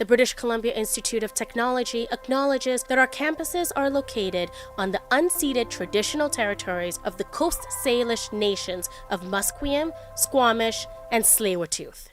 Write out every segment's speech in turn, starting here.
British Columbia Institute of Technology acknowledges that our campuses are located on the unceded traditional territories of the Coast Salish nations of Musqueam, Squamish, and Tsleil-Waututh.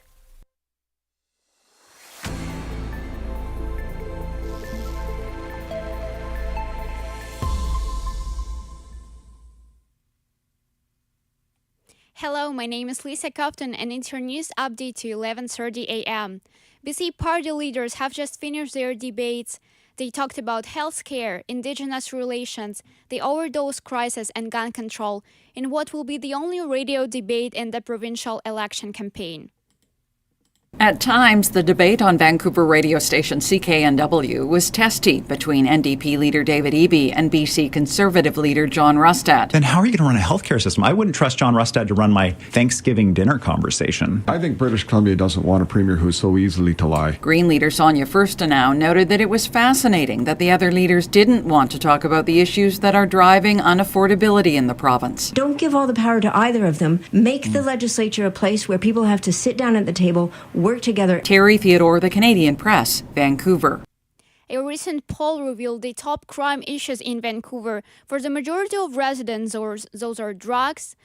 Hello, my name is Lisa Cofton and it's your news update to 11:30 a.m. BC party leaders have just finished their debates. They talked about healthcare, Indigenous relations, the overdose crisis and gun control in what will be the only radio debate in the provincial election campaign. At times, the debate on Vancouver radio station CKNW was testy between NDP leader David Eby and BC Conservative leader John Rustad. Then how are you going to run a healthcare system? I wouldn't trust John Rustad to run my Thanksgiving dinner conversation. I think British Columbia doesn't want a premier who's so easily to lie. Green leader Sonia Furstenau noted that it was fascinating that the other leaders didn't want to talk about the issues that are driving unaffordability in the province. Don't give all the power to either of them. Make the legislature a place where people have to sit down at the table, work together. Terry Theodore, The Canadian Press, Vancouver. A recent poll revealed the top crime issues in Vancouver. For the majority of residents, those are drugs,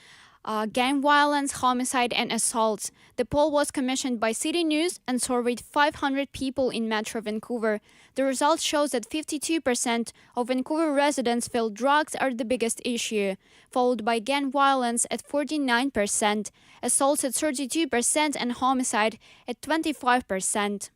gang violence, homicide, and assaults. The poll was commissioned by City News and surveyed 500 people in Metro Vancouver. The result shows that 52% of Vancouver residents feel drugs are the biggest issue, followed by gang violence at 49%, assaults at 32%, and homicide at 25%.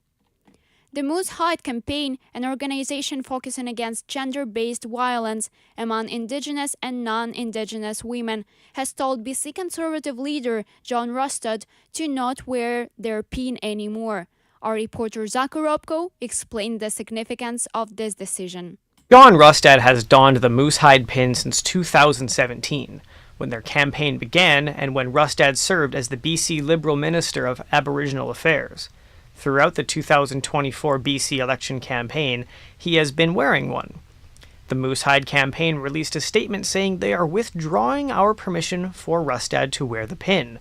The Moose Hide campaign, an organization focusing against gender-based violence among Indigenous and non-Indigenous women, has told BC Conservative leader John Rustad to not wear their pin anymore. Our reporter Zach Oropko explained the significance of this decision. John Rustad has donned the Moose Hide pin since 2017, when their campaign began and when Rustad served as the BC Liberal Minister of Aboriginal Affairs. Throughout the 2024 BC election campaign, he has been wearing one. The Moose Hide campaign released a statement saying they are withdrawing our permission for Rustad to wear the pin.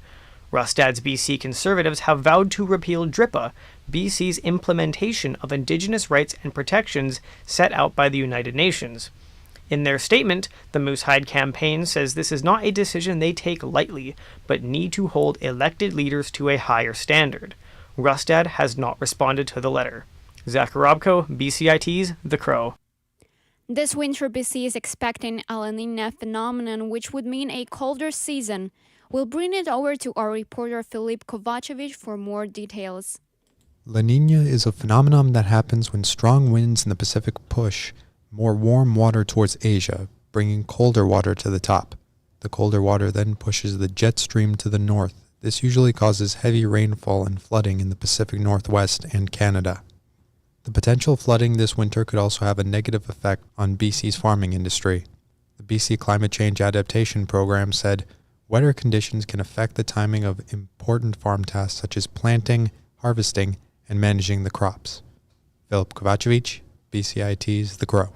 Rustad's BC Conservatives have vowed to repeal DRIPA, BC's implementation of Indigenous rights and protections set out by the United Nations. In their statement, the Moose Hide campaign says this is not a decision they take lightly, but need to hold elected leaders to a higher standard. Rustad has not responded to the letter. Zach Oropko, BCIT's The Crow. This winter, BC is expecting a La Niña phenomenon, which would mean a colder season. We'll bring it over to our reporter Filip Kovacevic for more details. La Niña is a phenomenon that happens when strong winds in the Pacific push more warm water towards Asia, bringing colder water to the top. The colder water then pushes the jet stream to the north. This usually causes heavy rainfall and flooding in the Pacific Northwest and Canada. The potential flooding this winter could also have a negative effect on BC's farming industry. The BC Climate Change Adaptation Program said wetter conditions can affect the timing of important farm tasks such as planting, harvesting, and managing the crops. Filip Kovacevic, BCIT's The Crow.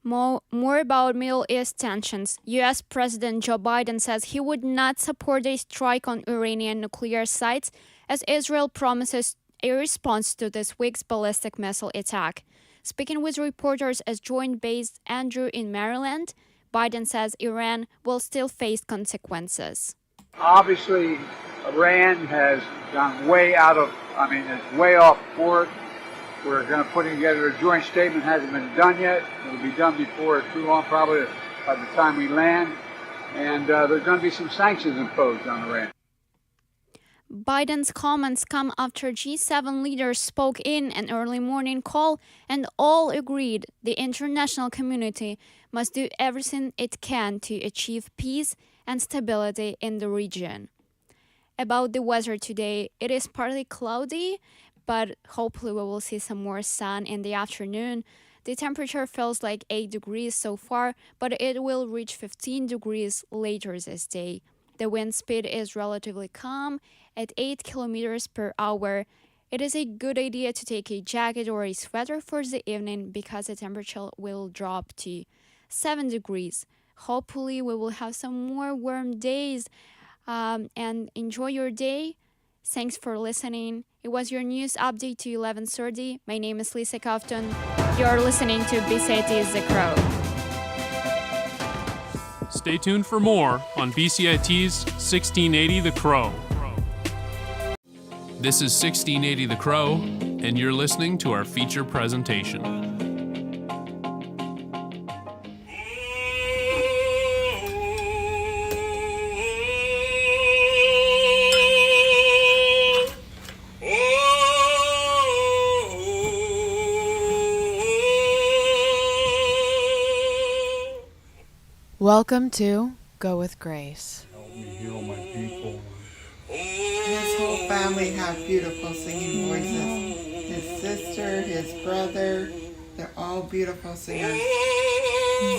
More about Middle East tensions. U.S. President Joe Biden says he would not support a strike on Iranian nuclear sites as Israel promises a response to this week's ballistic missile attack. Speaking with reporters at Joint Base Andrew in Maryland, Biden says Iran will still face consequences. Obviously, Iran has gone way it's way off board. We're going to put together a joint statement. Hasn't been done yet. It'll be done before too long, probably by the time we land. And there's going to be some sanctions imposed on Iran. Biden's comments come after G7 leaders spoke in an early morning call and all agreed the international community must do everything it can to achieve peace and stability in the region. About the weather today, it is partly cloudy, but hopefully we will see some more sun in the afternoon. The temperature feels like 8 degrees so far, but it will reach 15 degrees later this day. The wind speed is relatively calm at 8 kilometers per hour. It is a good idea to take a jacket or a sweater for the evening because the temperature will drop to 7 degrees. Hopefully we will have some more warm days and enjoy your day. Thanks for listening. It was your news update to 11:30. My name is Lisa Kofton. You're listening to BCIT's The Crow. Stay tuned for more on BCIT's 1680 The Crow. This is 1680 The Crow, and you're listening to our feature presentation. Welcome to Go With Grace. Help me heal my people. His whole family have beautiful singing voices. His sister, his brother, they're all beautiful singers.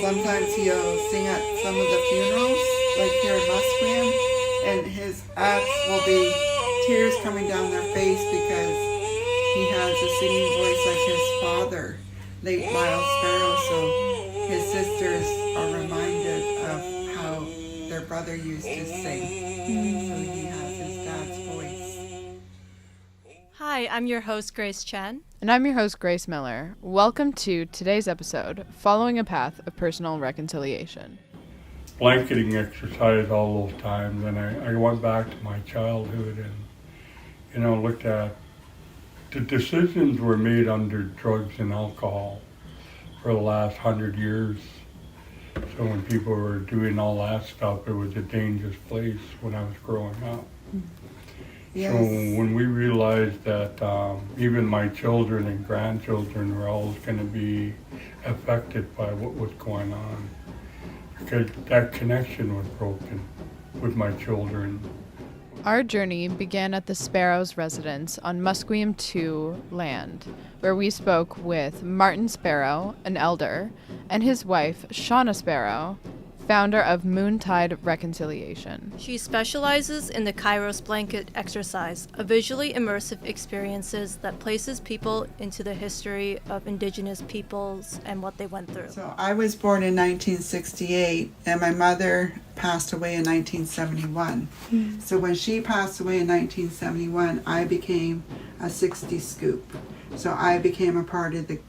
Sometimes he'll sing at some of the funerals, like here in Musqueam, and his acts will be tears coming down their face because he has a singing voice like his father, late Miles Sparrow, so his sisters are reminded of how their brother used to sing. So he has his dad's voice. Hi, I'm your host, Grace Chen. And I'm your host, Grace Miller. Welcome to today's episode, Following a Path of Personal Reconciliation. Blanketing exercise all those times, and I went back to my childhood and, looked at the decisions were made under drugs and alcohol for the last 100 years. So when people were doing all that stuff, it was a dangerous place when I was growing up. Yes. So when we realized that even my children and grandchildren were always going to be affected by what was going on, because that connection was broken with my children. Our journey began at the Sparrows' residence on Musqueam 2 land, where we spoke with Martin Sparrow, an elder, and his wife, Shauna Sparrow, founder of Moontide Reconciliation. She specializes in the Kairos blanket exercise, a visually immersive experiences that places people into the history of indigenous peoples and what they went through. So I was born in 1968, and my mother passed away in 1971. So when she passed away in 1971, I became a 60 scoop. So I became a part of the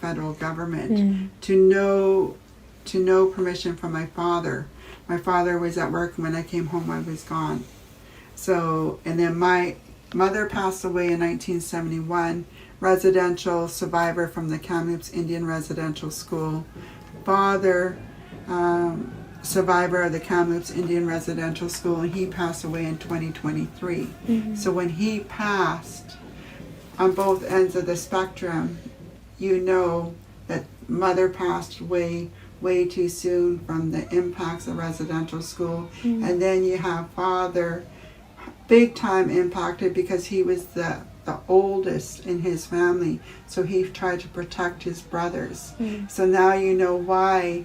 federal government. To no permission from my father. My father was at work, and when I came home, I was gone. So, and then my mother passed away in 1971, residential survivor from the Kamloops Indian Residential School. Father, survivor of the Kamloops Indian Residential School, and he passed away in 2023. So when he passed, on both ends of the spectrum, you know that mother passed away way too soon from the impacts of residential school. And then you have father big time impacted because he was the oldest in his family, so he tried to protect his brothers. So now you know why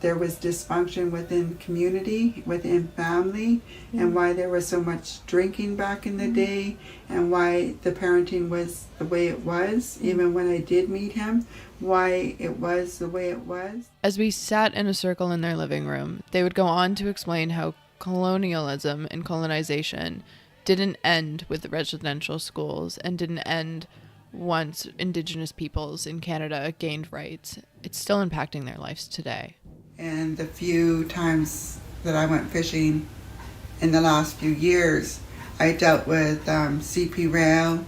there was dysfunction within community, within family, and why there was so much drinking back in the day, and why the parenting was the way it was, even when I did meet him, why it was the way it was. As we sat in a circle in their living room, they would go on to explain how colonialism and colonization didn't end with the residential schools and didn't end once Indigenous peoples in Canada gained rights. It's still impacting their lives today. And the few times that I went fishing in the last few years, I dealt with CP Rail,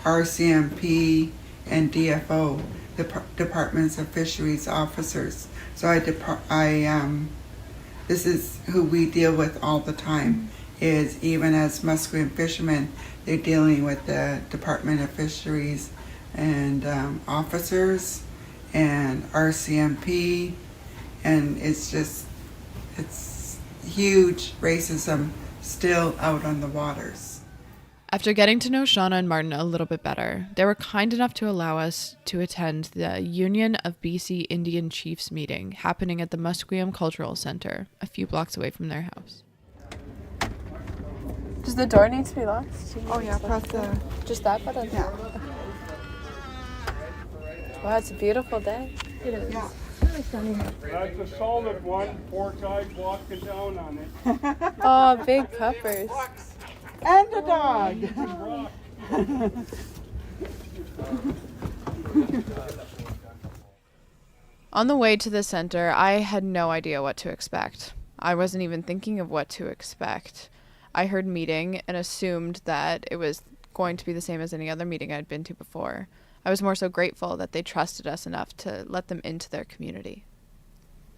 RCMP, and DFO, the Departments of Fisheries officers. So this is who we deal with all the time, is even as Musqueam fishermen, they're dealing with the Department of Fisheries and officers and RCMP, and it's huge racism still out on the waters. After getting to know Shauna and Martin a little bit better, they were kind enough to allow us to attend the Union of BC Indian Chiefs meeting happening at the Musqueam Cultural Center, a few blocks away from their house. Does the door need to be locked? Oh yeah, press the... Just that button? Yeah. Wow, it's a beautiful day. It is. Yeah. That's a solid one. 4 guys walking down on it. Oh, big puppers. And a dog. On the way to the center, I had no idea what to expect. I wasn't even thinking of what to expect. I heard meeting and assumed that it was going to be the same as any other meeting I'd been to before. I was more so grateful that they trusted us enough to let them into their community.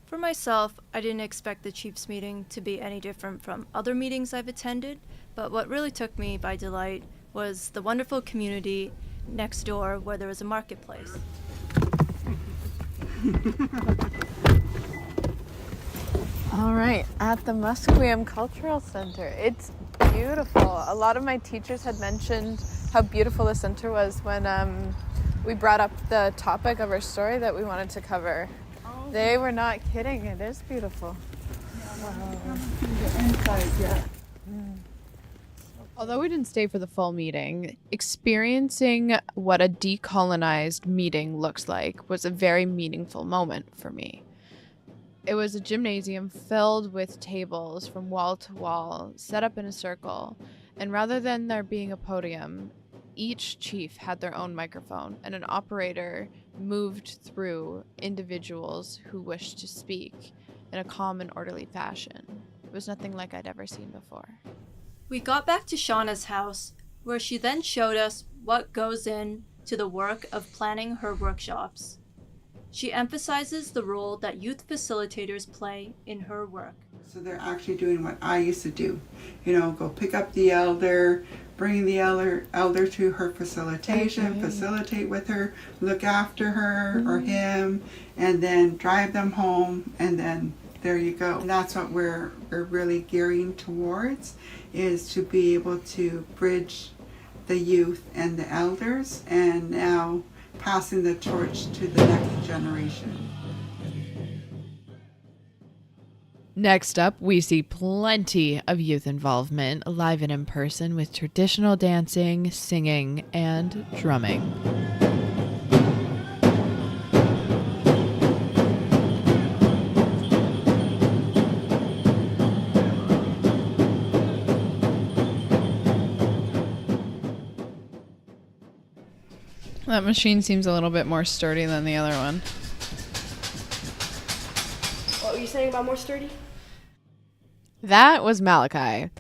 For myself, I didn't expect the Chiefs meeting to be any different from other meetings I've attended, but what really took me by delight was the wonderful community next door where there was a marketplace. All right, at the Musqueam Cultural Center. It's beautiful. A lot of my teachers had mentioned how beautiful the center was when we brought up the topic of our story that we wanted to cover. They were not kidding. It is beautiful. Although we didn't stay for the full meeting, experiencing what a decolonized meeting looks like was a very meaningful moment for me. It was a gymnasium filled with tables from wall to wall, set up in a circle, and rather than there being a podium, each chief had their own microphone, and an operator moved through individuals who wished to speak in a calm and orderly fashion. It was nothing like I'd ever seen before. We got back to Shauna's house, where she then showed us what goes into the work of planning her workshops. She emphasizes the role that youth facilitators play in her work. So they're actually doing what I used to do. You know, go pick up the elder, bring the elder to her facilitation, facilitate with her, look after her or him, and then drive them home, and then there you go. And that's what we're really gearing towards, is to be able to bridge the youth and the elders, and now passing the torch to the next generation. Next up, we see plenty of youth involvement, live and in person, with traditional dancing, singing, and drumming. That machine seems a little bit more sturdy than the other one. What were you saying about more sturdy? That was Malachi.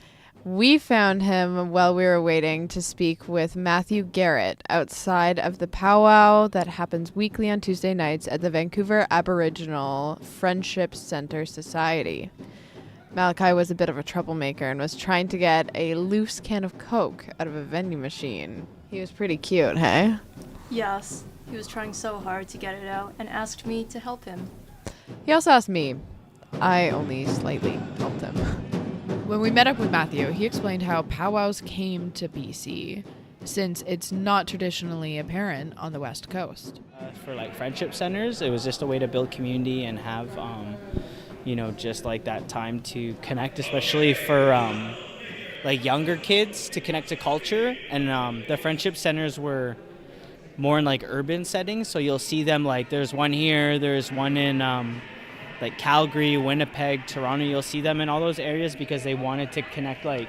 We found him while we were waiting to speak with Matthew Garrett outside of the powwow that happens weekly on Tuesday nights at the Vancouver Aboriginal Friendship Center Society. Malachi was a bit of a troublemaker and was trying to get a loose can of Coke out of a vending machine. He was pretty cute, hey? Yes, he was trying so hard to get it out and asked me to help him. He also asked me. I only slightly helped him. When we met up with Matthew, he explained how powwows came to BC, since it's not traditionally apparent on the West Coast. For like friendship centers, it was just a way to build community and have, just like that time to connect, especially for like younger kids to connect to culture. And the friendship centers were more in like urban settings, so you'll see them like there's one here, there's one in like Calgary, Winnipeg, Toronto. You'll see them in all those areas because they wanted to connect like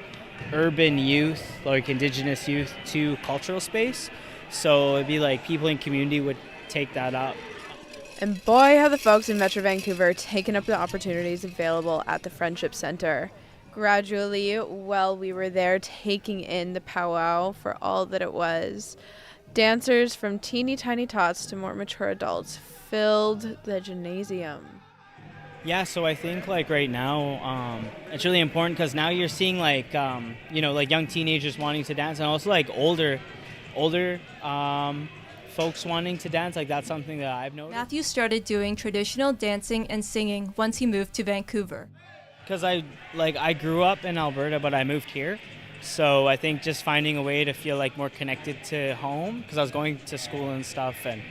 urban youth, like Indigenous youth, to cultural space. So it'd be like people in community would take that up. And boy, have the folks in Metro Vancouver taken up the opportunities available at the Friendship Center. Gradually, while we were there taking in the powwow for all that it was, dancers from teeny tiny tots to more mature adults filled the gymnasium. Yeah, so I think like right now, it's really important because now you're seeing like, like young teenagers wanting to dance, and also like older folks wanting to dance. Like that's something that I've noticed. Matthew started doing traditional dancing and singing once he moved to Vancouver. Because I grew up in Alberta, but I moved here. So I think just finding a way to feel like more connected to home, because I was going to school and stuff and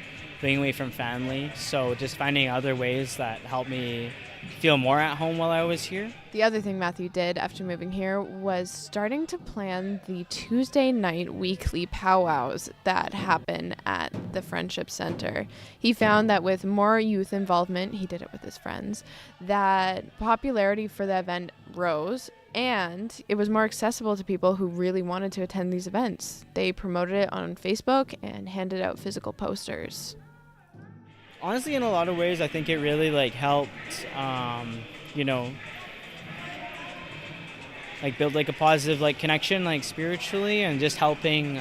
being away from family. So just finding other ways that helped me feel more at home while I was here. The other thing Matthew did after moving here was starting to plan the Tuesday night weekly powwows that happen at the Friendship Center. He found that with more youth involvement, he did it with his friends, that popularity for the event rose, And it was more accessible to people who really wanted to attend these events. They promoted it on Facebook and handed out physical posters. Honestly, in a lot of ways, I think it really helped, build a positive connection spiritually, and just helping,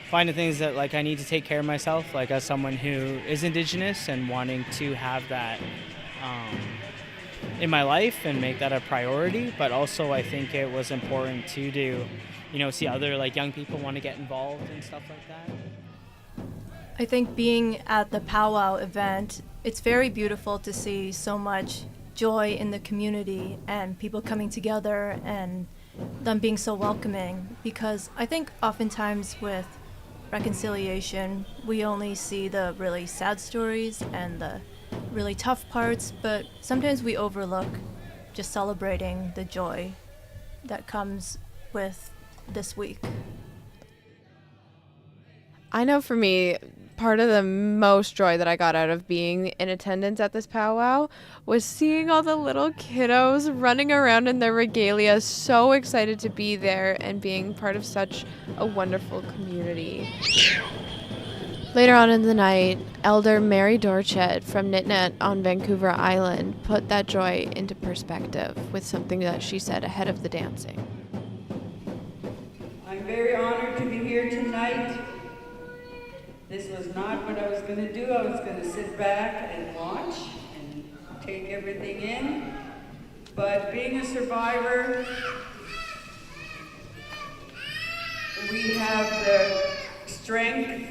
find the things that I need to take care of myself, as someone who is Indigenous, and wanting to have that in my life and make that a priority. But also I think it was important to do, see other young people want to get involved and stuff like that. I think being at the powwow event, it's very beautiful to see so much joy in the community and people coming together and them being so welcoming, because I think oftentimes with reconciliation, we only see the really sad stories and the really tough parts, but sometimes we overlook just celebrating the joy that comes with this week. I know for me, part of the most joy that I got out of being in attendance at this powwow was seeing all the little kiddos running around in their regalia, so excited to be there and being part of such a wonderful community. Later on in the night, Elder Mary Dorchet from Nitnet on Vancouver Island put that joy into perspective with something that she said ahead of the dancing. I'm very honored to be here tonight. This was not what I was going to do. I was going to sit back and watch and take everything in. But being a survivor, we have the strength.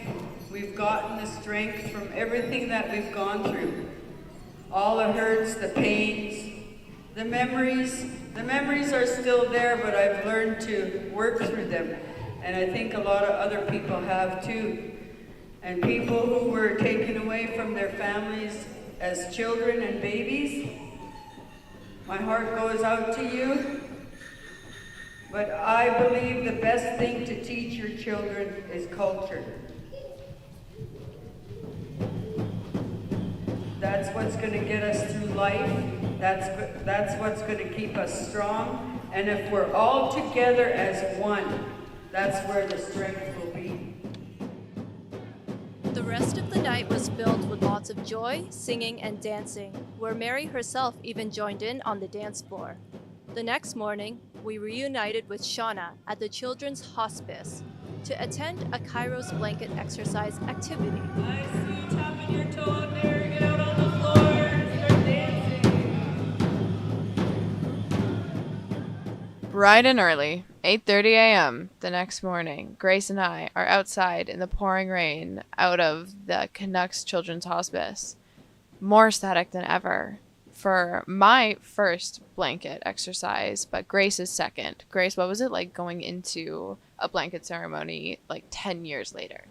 We've gotten the strength from everything that we've gone through. All the hurts, the pains, the memories. The memories are still there, but I've learned to work through them. And I think a lot of other people have too. And people who were taken away from their families as children and babies, my heart goes out to you. But I believe the best thing to teach your children is culture. That's what's going to get us through life. That's what's going to keep us strong. And if we're all together as one, that's where the strength will be. The rest of the night was filled with lots of joy, singing, and dancing, where Mary herself even joined in on the dance floor. The next morning, we reunited with Shauna at the Children's Hospice to attend a Kairos blanket exercise activity. I see you tapping your toe out there. Get out on the floor and start dancing. Bright and early, 8:30 a.m. the next morning, Grace and I are outside in the pouring rain out of the Canucks Children's Hospice, more ecstatic than ever for my first blanket exercise, but Grace's second. Grace, what was it like going into a blanket ceremony 10 years later?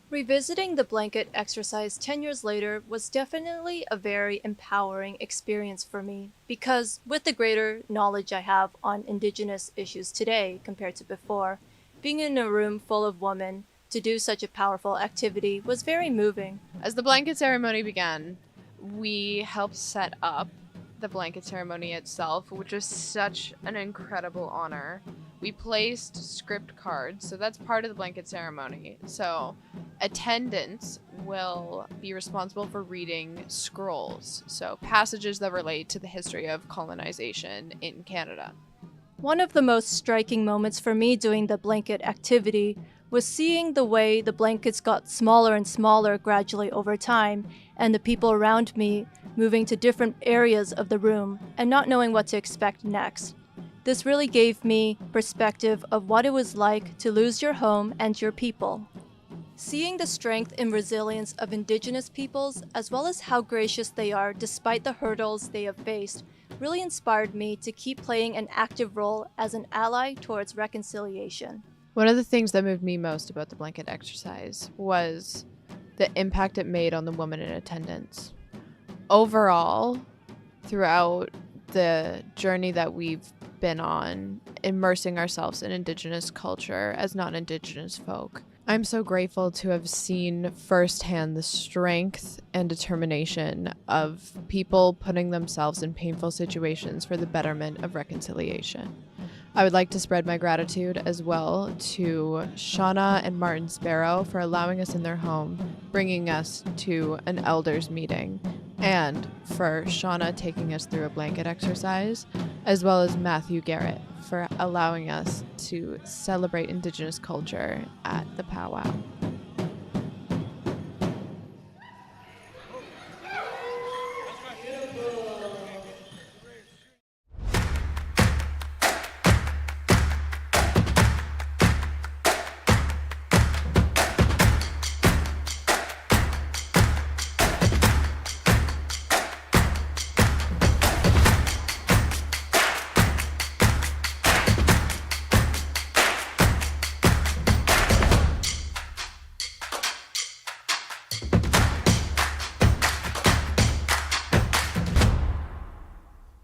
Revisiting the blanket exercise 10 years later was definitely a very empowering experience for me, because with the greater knowledge I have on Indigenous issues today compared to before, being in a room full of women to do such a powerful activity was very moving. As the blanket ceremony began, we helped set up the blanket ceremony itself, which was such an incredible honor. We placed script cards, so that's part of the blanket ceremony. So attendants will be responsible for reading scrolls, so passages that relate to the history of colonization in Canada. One of the most striking moments for me doing the blanket activity was seeing the way the blankets got smaller and smaller gradually over time, and the people around me moving to different areas of the room and not knowing what to expect next. This really gave me perspective of what it was like to lose your home and your people. Seeing the strength and resilience of Indigenous peoples, as well as how gracious they are despite the hurdles they have faced, really inspired me to keep playing an active role as an ally towards reconciliation. One of the things that moved me most about the blanket exercise was the impact it made on the woman in attendance. Overall, throughout the journey that we've been on, immersing ourselves in Indigenous culture as non-Indigenous folk, I'm so grateful to have seen firsthand the strength and determination of people putting themselves in painful situations for the betterment of reconciliation. I would like to spread my gratitude as well to Shauna and Martin Sparrow for allowing us in their home, bringing us to an elders meeting, and for Shauna taking us through a blanket exercise, as well as Matthew Garrett for allowing us to celebrate Indigenous culture at the powwow.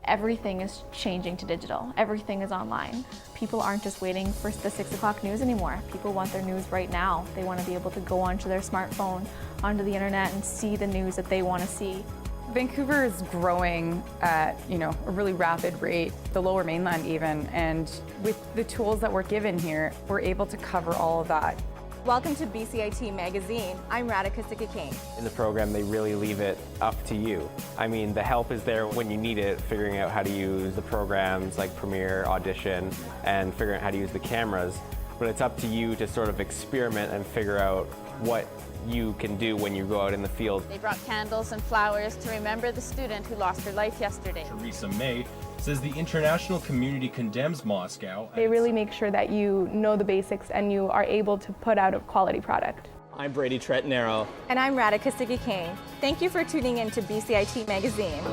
Everything is changing to digital. Everything is online. People aren't just waiting for the 6 o'clock news anymore. People want their news right now. They want to be able to go onto their smartphone, onto the internet, and see the news that they want to see. Vancouver is growing at, a really rapid rate, the Lower Mainland even, and with the tools that we're given here, we're able to cover all of that. Welcome to BCIT Magazine. I'm Radhika Sikka-King. In the program, they really leave it up to you. I mean, the help is there when you need it, figuring out how to use the programs like Premiere, Audition, and figuring out how to use the cameras. But it's up to you to sort of experiment and figure out what you can do when you go out in the field. They brought candles and flowers to remember the student who lost her life yesterday. Theresa May says the international community condemns Moscow. They really make sure that you know the basics and you are able to put out a quality product. I'm Brady Tretnero. And I'm Radhika Sikka-King. Thank you for tuning in to BCIT Magazine.